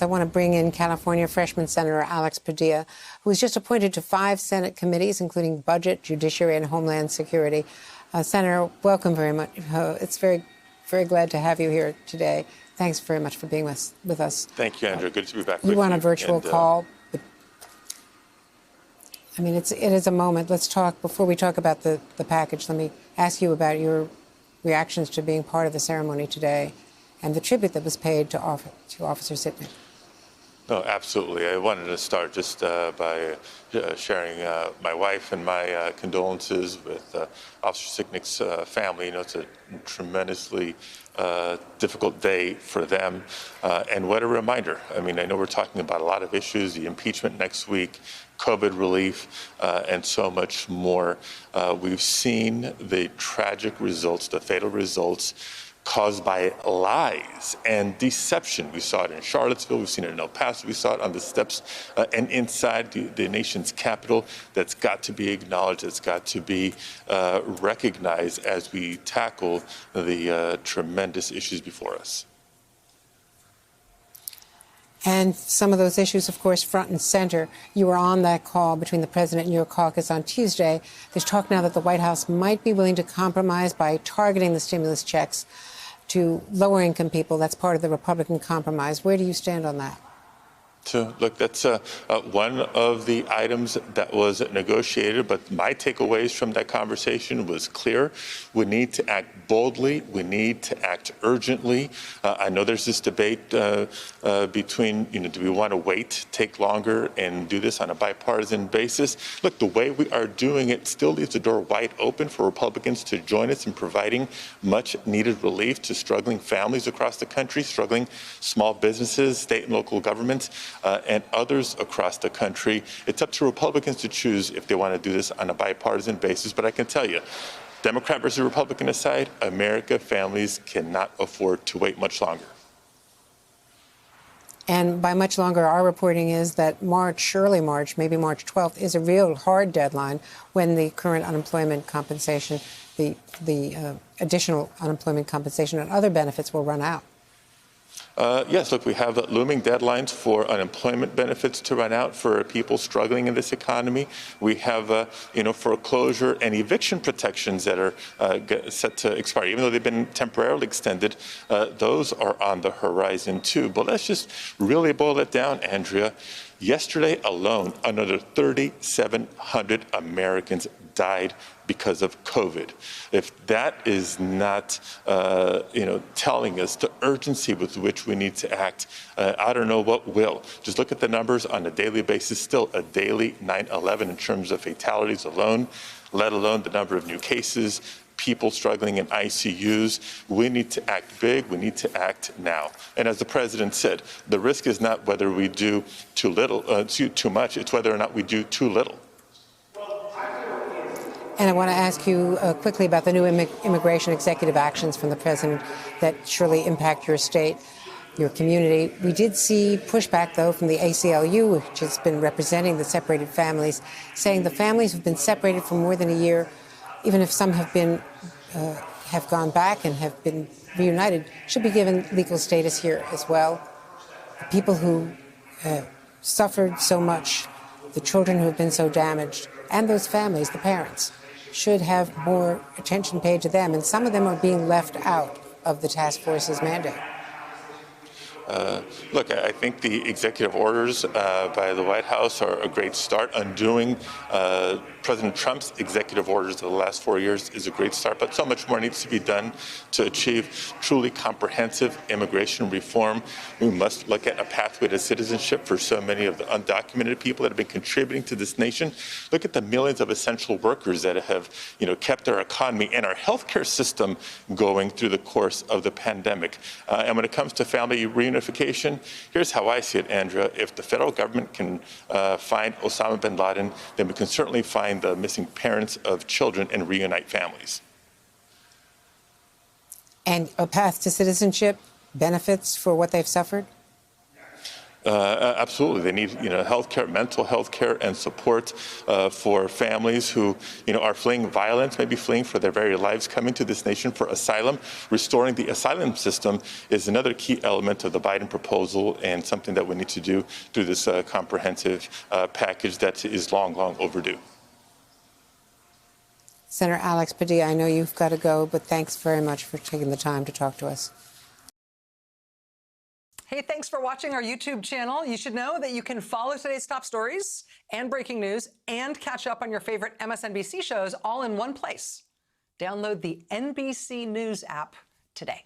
I want to bring in California freshman Senator Alex Padilla, who was just appointed to 5 Senate committees, including Budget, Judiciary, and Homeland Security. Senator, welcome very much. It's very glad to have you here today. Thanks very much for being with us. Thank you, Andrew. Good to be back with you. You were on a virtual call. But, I mean, it is a moment. Let's talk, before we talk about the package, let me ask you about your reactions to being part of the ceremony today and the tribute that was paid to Officer Sicknick. No, absolutely. I wanted to start just by sharing my wife and my condolences with Officer Sicknick's family. You know, it's a tremendously difficult day for them. And what a reminder. I mean, I know we're talking about a lot of issues, the impeachment next week, COVID relief, and so much more. We've seen the tragic results, the fatal results, caused by lies and deception. We saw it in Charlottesville, we've seen it in El Paso, we saw it on the steps and inside the nation's capital. That's got to be acknowledged, that's got to be recognized as we tackle the tremendous issues before us. And some of those issues, of course, front and center. You were on that call between the president and your caucus on Tuesday. There's talk now that the White House might be willing to compromise by targeting the stimulus checks to lower-income people. That's part of the Republican compromise. Where do you stand on that? So, look, that's one of the items that was negotiated, but my takeaways from that conversation was clear. We need to act boldly. We need to act urgently. I know there's this debate between, do we want to wait, take longer, and do this on a bipartisan basis? Look, the way we are doing it still leaves the door wide open for Republicans to join us in providing much-needed relief to struggling families across the country, struggling small businesses, state and local governments, and others across the country. It's up to Republicans to choose if they want to do this on a bipartisan basis. But I can tell you, Democrat versus Republican aside, American families cannot afford to wait much longer. And by much longer, our reporting is that March, early March, maybe March 12th, is a real hard deadline when the current unemployment compensation, the additional unemployment compensation and other benefits will run out. Yes, look, we have looming deadlines for unemployment benefits to run out for people struggling in this economy. We have, foreclosure and eviction protections that are set to expire. Even though they've been temporarily extended, those are on the horizon, too. But let's just really boil it down, Andrea. Yesterday alone, another 3,700 Americans died because of COVID. If that is not, telling us the urgency with which we need to act, I don't know what will. Just look at the numbers on a daily basis, still a daily 9/11 in terms of fatalities alone, let alone the number of new cases, people struggling in ICUs. We need to act big. We need to act now. And as the president said, the risk is not whether we do too little, too much. It's whether or not we do too little. And I want to ask you quickly about the new immigration executive actions from the president that surely impact your state, your community. We did see pushback, though, from the ACLU, which has been representing the separated families, saying the families have been separated for more than a year, even if some have gone back and have been reunited, should be given legal status here as well. The people who suffered so much, the children who have been so damaged, and those families, the parents, should have more attention paid to them. And some of them are being left out of the task force's mandate. Look, I think the executive orders by the White House are a great start. Undoing President Trump's executive orders of the last 4 years is a great start, but so much more needs to be done to achieve truly comprehensive immigration reform. We must look at a pathway to citizenship for so many of the undocumented people that have been contributing to this nation. Look at the millions of essential workers that have, kept our economy and our healthcare system going through the course of the pandemic. And when it comes to family reunification, here's how I see it, Andrea. If the federal government can find Osama bin Laden, then we can certainly find the missing parents of children and reunite families. And a path to citizenship, benefits for what they've suffered? Absolutely. They need, health care, mental health care and support for families who, are fleeing violence, maybe fleeing for their very lives, coming to this nation for asylum. Restoring the asylum system is another key element of the Biden proposal and something that we need to do through this comprehensive package that is long, long overdue. Senator Alex Padilla, I know you've got to go, but thanks very much for taking the time to talk to us. Hey, thanks for watching our YouTube channel. You should know that you can follow today's top stories and breaking news and catch up on your favorite MSNBC shows all in one place. Download the NBC News app today.